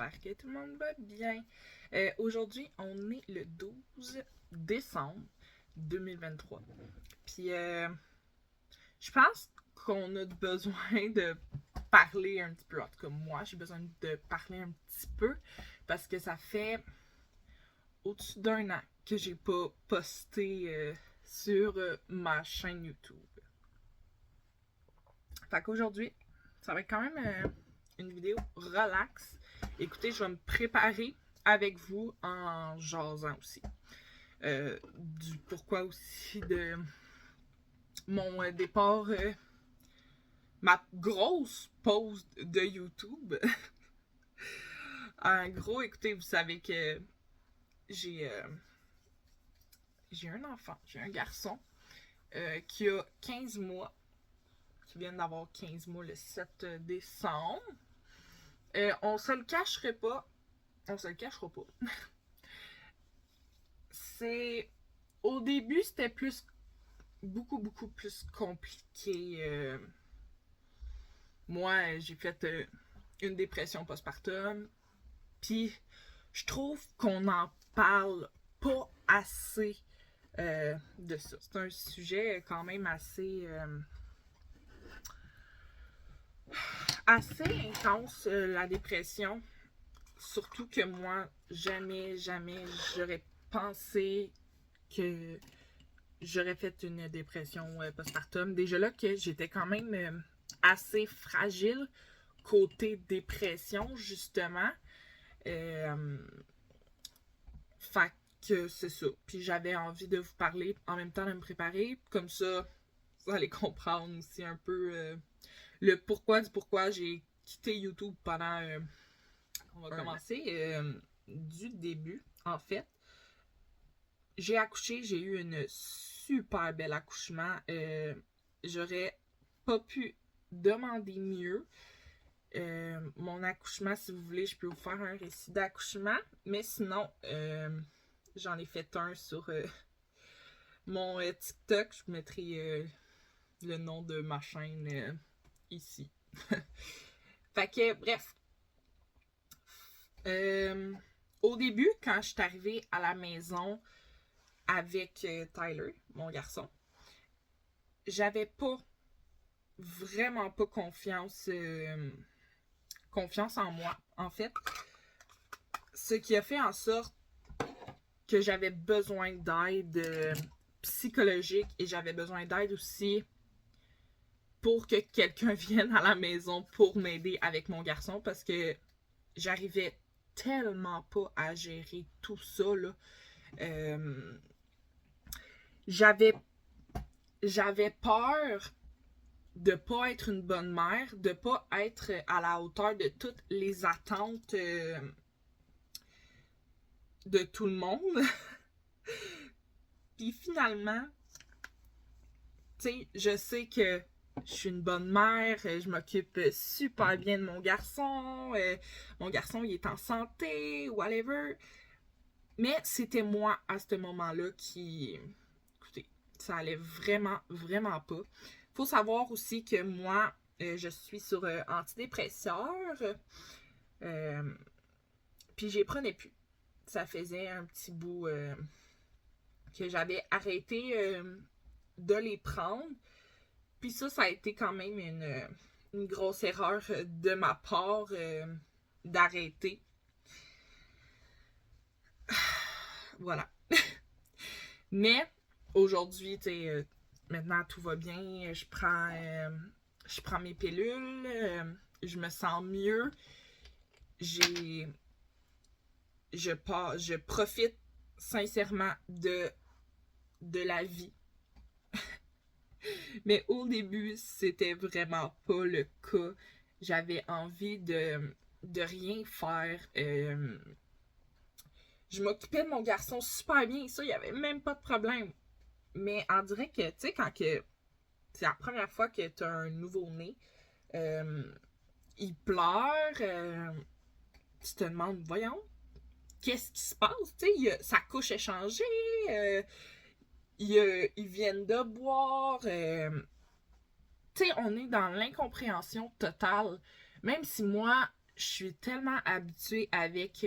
j'espère que tout le monde va bien. Aujourd'hui, on est le 12 décembre 2023. Puis, je pense qu'on a besoin de parler un petit peu. En tout cas, moi, j'ai besoin de parler un petit peu parce que ça fait au-dessus d'un an que j'ai pas posté sur ma chaîne YouTube. Fait qu'aujourd'hui, ça va être quand même une vidéo relax. Écoutez, je vais me préparer avec vous en jasant aussi. Du pourquoi aussi de mon départ, ma grosse pause de YouTube. En gros, écoutez, vous savez que j'ai un enfant, j'ai un garçon qui a 15 mois, qui vient d'avoir 15 mois le 7 décembre. On se le cacherait pas. On se le cachera pas. C'est. Au début, c'était beaucoup plus compliqué. Moi, j'ai fait une dépression postpartum. Puis, je trouve qu'on n'en parle pas assez de ça. C'est un sujet quand même assez intense, la dépression. Surtout que moi, jamais j'aurais pensé que j'aurais fait une dépression postpartum. Déjà là que j'étais quand même assez fragile côté dépression, justement. Fait que c'est ça. Puis j'avais envie de vous parler en même temps de me préparer. Comme ça, vous allez comprendre aussi un peu le pourquoi du pourquoi j'ai quitté YouTube pendant... on va commencer du début, en fait. J'ai accouché, j'ai eu une super bel accouchement. J'aurais pas pu demander mieux. Mon accouchement, si vous voulez, je peux vous faire un récit d'accouchement. Mais sinon, j'en ai fait un sur mon TikTok. Je vous mettrai le nom de ma chaîne ici. Fait que, bref. Au début, quand je suis arrivée à la maison avec Tyler, mon garçon, j'avais vraiment pas confiance en moi, en fait. Ce qui a fait en sorte que j'avais besoin d'aide psychologique et j'avais besoin d'aide aussi pour que quelqu'un vienne à la maison pour m'aider avec mon garçon parce que j'arrivais tellement pas à gérer tout ça, là. J'avais peur de pas être une bonne mère, de pas être à la hauteur de toutes les attentes de tout le monde. Puis finalement, tu sais, je sais que je suis une bonne mère, je m'occupe super bien de mon garçon il est en santé, whatever. Mais c'était moi à ce moment-là qui... Écoutez, ça allait vraiment pas. Faut savoir aussi que moi, je suis sur antidépresseurs. Puis j'y prenais plus. Ça faisait un petit bout que j'avais arrêté de les prendre. Puis ça a été quand même une grosse erreur de ma part d'arrêter. Voilà. Mais aujourd'hui, tu sais, maintenant tout va bien. Je prends mes pilules. Je me sens mieux. Je profite sincèrement de la vie. Mais au début, c'était vraiment pas le cas. J'avais envie de rien faire. Je m'occupais de mon garçon super bien. Ça, il n'y avait même pas de problème. Mais on dirait que, tu sais, quand c'est la première fois que tu as un nouveau-né, il pleure, tu te demandes, voyons, qu'est-ce qui se passe? Tu sais, sa couche est changée, ils viennent de boire. Tu sais, on est dans l'incompréhension totale. Même si moi, je suis tellement habituée avec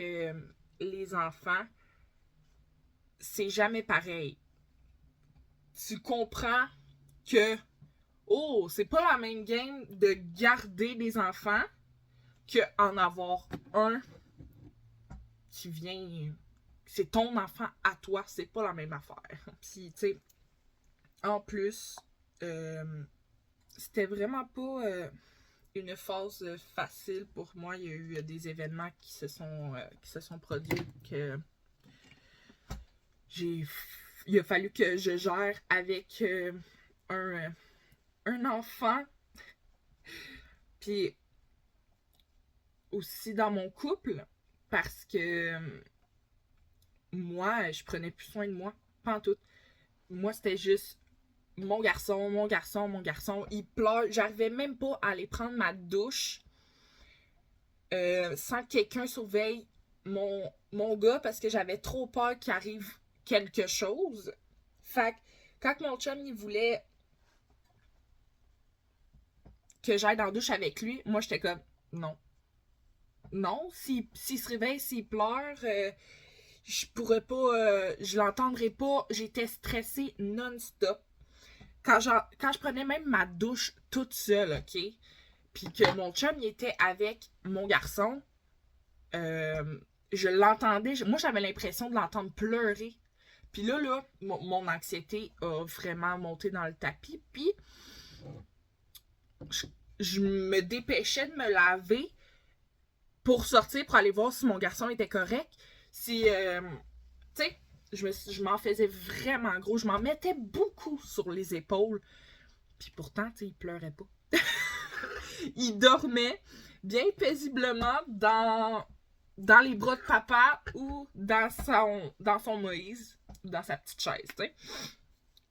les enfants, c'est jamais pareil. Tu comprends que, oh, c'est pas la même game de garder des enfants qu'en avoir un qui vient. C'est ton enfant à toi, c'est pas la même affaire. Puis, tu sais, en plus, c'était vraiment pas une phase facile pour moi. Il y a eu des événements qui se sont produits que il a fallu que je gère avec un enfant. Puis aussi dans mon couple, parce que moi, je prenais plus soin de moi, pas en tout. Moi, c'était juste mon garçon, mon garçon, mon garçon. Il pleure. J'arrivais même pas à aller prendre ma douche sans que quelqu'un surveille mon gars parce que j'avais trop peur qu'il arrive quelque chose. Fait que quand mon chum il voulait que j'aille dans la douche avec lui, moi j'étais comme non. Non, s'il se réveille, s'il pleure, je pourrais pas, je l'entendrais pas. J'étais stressée non-stop. Quand je prenais même ma douche toute seule, ok? Puis que mon chum il était avec mon garçon, je l'entendais. Moi, j'avais l'impression de l'entendre pleurer. Puis là, mon anxiété a vraiment monté dans le tapis. Puis, je me dépêchais de me laver pour sortir, pour aller voir si mon garçon était correct. Si, tu sais, je m'en faisais vraiment gros. Je m'en mettais beaucoup sur les épaules. Puis pourtant, tu sais, il pleurait pas. Il dormait bien paisiblement dans les bras de papa ou dans son Moïse, dans sa petite chaise, tu sais.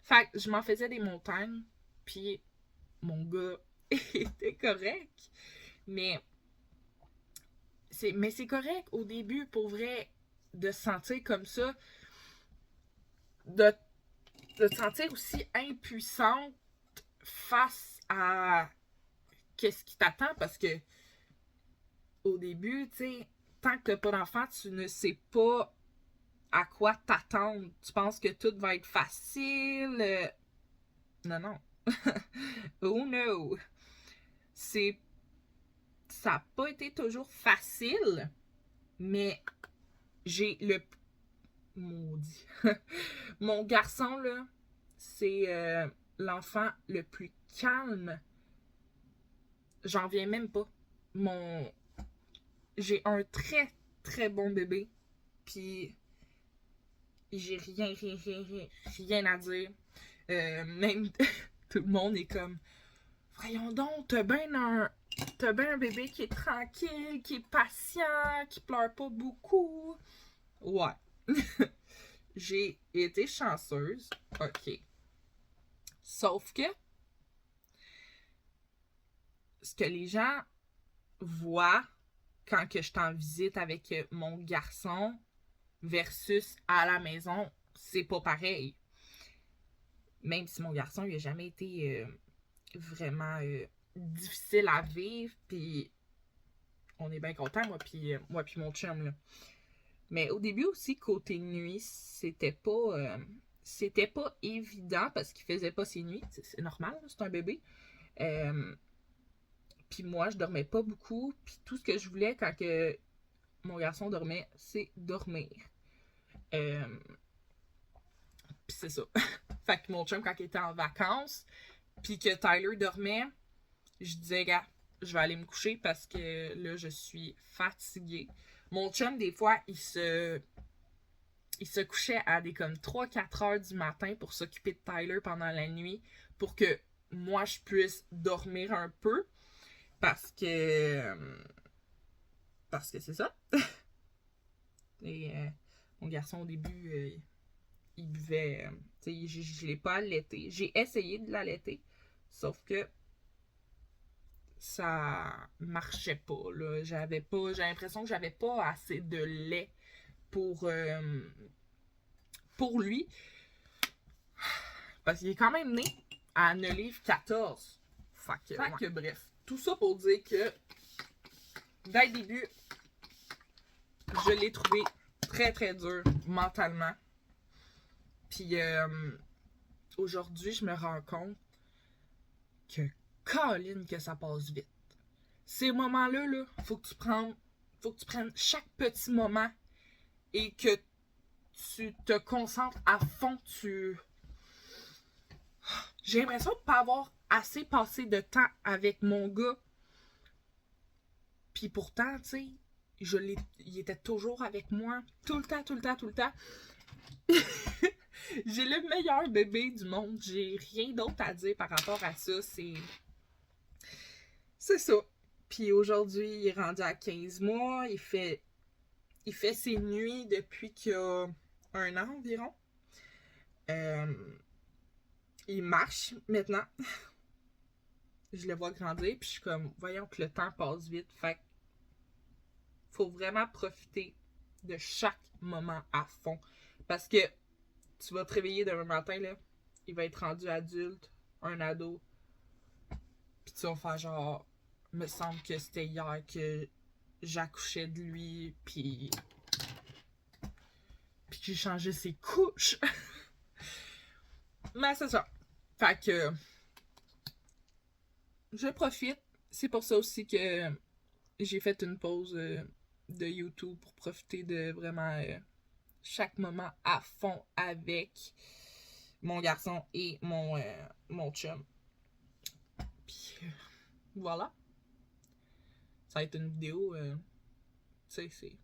Fait que je m'en faisais des montagnes, puis mon gars était correct. Mais c'est correct au début, pour vrai, de se sentir comme ça, de te sentir aussi impuissante face à qu'est-ce qui t'attend, parce que au début, tu sais, tant que t'as pas d'enfant, tu ne sais pas à quoi t'attendre. Tu penses que tout va être facile. Non, non. Oh no. Ça n'a pas été toujours facile, mais j'ai le maudit. Mon garçon, là, c'est l'enfant le plus calme. J'en viens même pas. J'ai un très, très bon bébé. Puis, j'ai rien à dire. Même tout le monde est comme, voyons donc, t'as bien un bébé qui est tranquille, qui est patient, qui pleure pas beaucoup. Ouais. J'ai été chanceuse. OK. Sauf que ce que les gens voient quand que je suis en visite avec mon garçon versus à la maison, c'est pas pareil. Même si mon garçon, il a jamais été vraiment difficile à vivre, puis on est bien contents, moi puis mon chum, là. Mais au début aussi, côté nuit, c'était pas évident parce qu'il faisait pas ses nuits. C'est normal, c'est un bébé. Puis moi, je dormais pas beaucoup. Puis tout ce que je voulais quand que mon garçon dormait, c'est dormir. Puis c'est ça. Fait que mon chum, quand il était en vacances, puis que Tyler dormait, je disais, gars, je vais aller me coucher parce que là, je suis fatiguée. Mon chum, des fois, il se couchait à des comme 3-4 heures du matin pour s'occuper de Tyler pendant la nuit pour que moi, je puisse dormir un peu parce que c'est ça. Et mon garçon, au début, il buvait. Tu sais, je l'ai pas allaité. J'ai essayé de l'allaiter, sauf que ça marchait pas, là. J'ai l'impression que j'avais pas assez de lait pour lui. Parce qu'il est quand même né à 9 livres 14. Fait que bref. Tout ça pour dire que dès le début, je l'ai trouvé très, très dur mentalement. Puis aujourd'hui, je me rends compte que Colin, que ça passe vite. Ces moments-là, là, faut que tu prennes chaque petit moment et que tu te concentres à fond. J'ai l'impression de ne pas avoir assez passé de temps avec mon gars. Puis pourtant, tu sais, il était toujours avec moi. Tout le temps, tout le temps, tout le temps. J'ai le meilleur bébé du monde. J'ai rien d'autre à dire par rapport à ça. C'est ça. Puis aujourd'hui, il est rendu à 15 mois. Il fait ses nuits depuis qu'il a 1 an environ. Il marche maintenant. Je le vois grandir. Puis je suis comme, voyons que le temps passe vite. Fait que faut vraiment profiter de chaque moment à fond. Parce que tu vas te réveiller demain matin, là, il va être rendu adulte, un ado. Puis tu vas faire genre, me semble que c'était hier que j'accouchais de lui, puis que j'ai changé ses couches. Mais c'est ça. Fait que je profite. C'est pour ça aussi que j'ai fait une pause de YouTube pour profiter de vraiment chaque moment à fond avec mon garçon et mon chum. Puis voilà. Ça va être une vidéo, tu sais, c'est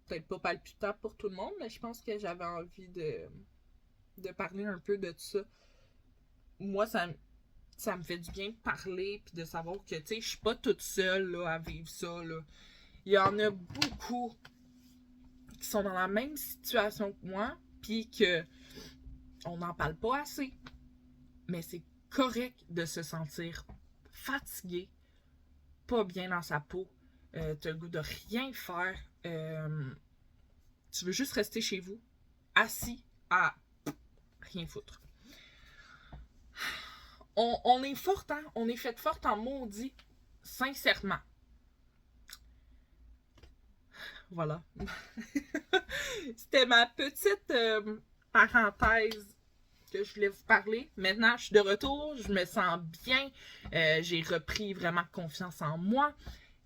peut-être pas palpitant pour tout le monde, mais je pense que j'avais envie de parler un peu de tout ça. Moi, ça me fait du bien de parler puis de savoir que, tu sais, je suis pas toute seule là, à vivre ça, là. Il y en a beaucoup qui sont dans la même situation que moi, puis que on n'en parle pas assez. Mais c'est correct de se sentir fatigué, pas bien dans sa peau, t'as le goût de rien faire, tu veux juste rester chez vous, assis à rien foutre. On est forte, hein? On est fait forte en maudit, sincèrement. Voilà. C'était ma petite parenthèse que je voulais vous parler. Maintenant, je suis de retour, je me sens bien, j'ai repris vraiment confiance en moi.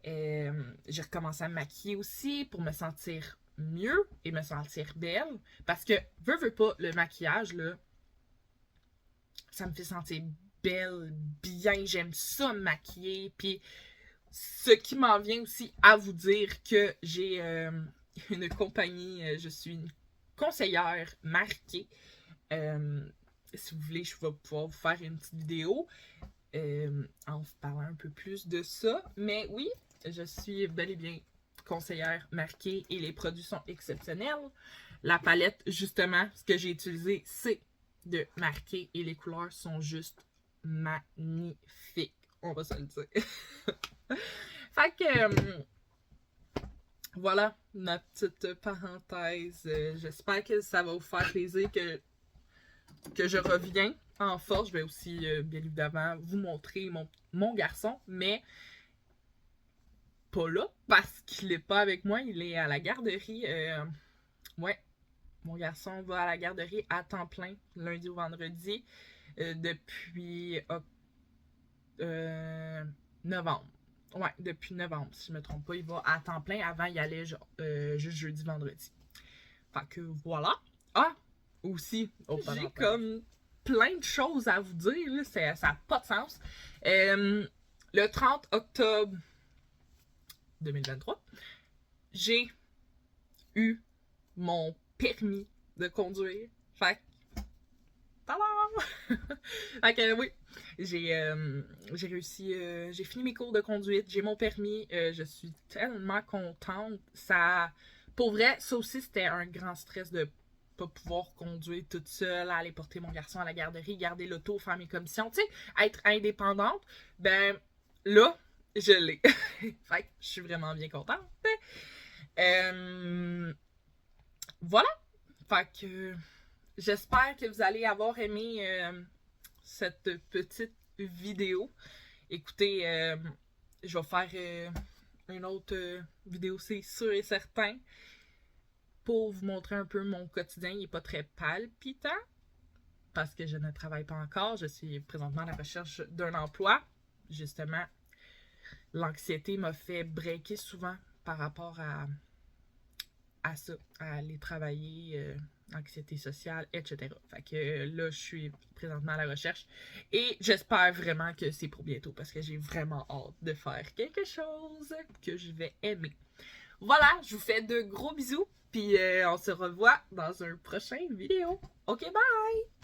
J'ai recommencé à me maquiller aussi pour me sentir mieux et me sentir belle. Parce que, veux pas, le maquillage, là, ça me fait sentir belle, bien. J'aime ça me maquiller. Puis, ce qui m'en vient aussi à vous dire que j'ai une compagnie, je suis une conseillère marquée. Si vous voulez, je vais pouvoir vous faire une petite vidéo en vous parlant un peu plus de ça. Mais oui, je suis bel et bien conseillère marquée et les produits sont exceptionnels. La palette, justement, ce que j'ai utilisé, c'est de marquer et les couleurs sont juste magnifiques. On va se le dire. Fait que voilà ma petite parenthèse. J'espère que ça va vous faire plaisir que je reviens en force. Je vais aussi, bien évidemment, vous montrer mon garçon, mais pas là, parce qu'il n'est pas avec moi. Il est à la garderie. Ouais, mon garçon va à la garderie à temps plein, lundi au vendredi, depuis novembre. Ouais, depuis novembre, si je me trompe pas. Il va à temps plein. Avant, il allait juste jeudi, vendredi. Fait que voilà. Ah! Aussi, j'ai comme plein de choses à vous dire. Là, ça n'a pas de sens. Le 30 octobre 2023, j'ai eu mon permis de conduire. Fait que... Tadam! Fait que oui, j'ai réussi, j'ai fini mes cours de conduite, j'ai mon permis, je suis tellement contente. Ça, pour vrai, ça aussi c'était un grand stress de pas pouvoir conduire toute seule, aller porter mon garçon à la garderie, garder l'auto, faire mes commissions, tu sais, être indépendante. Ben là, je l'ai. Fait que je suis vraiment bien contente. Voilà. Fait que j'espère que vous allez avoir aimé cette petite vidéo. Écoutez, je vais faire une autre vidéo, c'est sûr et certain, pour vous montrer un peu mon quotidien. Il n'est pas très palpitant parce que je ne travaille pas encore. Je suis présentement à la recherche d'un emploi. Justement, l'anxiété m'a fait breaker souvent par rapport à ça, à aller travailler, anxiété sociale, etc. Fait que là, je suis présentement à la recherche et j'espère vraiment que c'est pour bientôt parce que j'ai vraiment hâte de faire quelque chose que je vais aimer. Voilà, je vous fais de gros bisous, puis on se revoit dans un prochain vidéo. Ok, bye!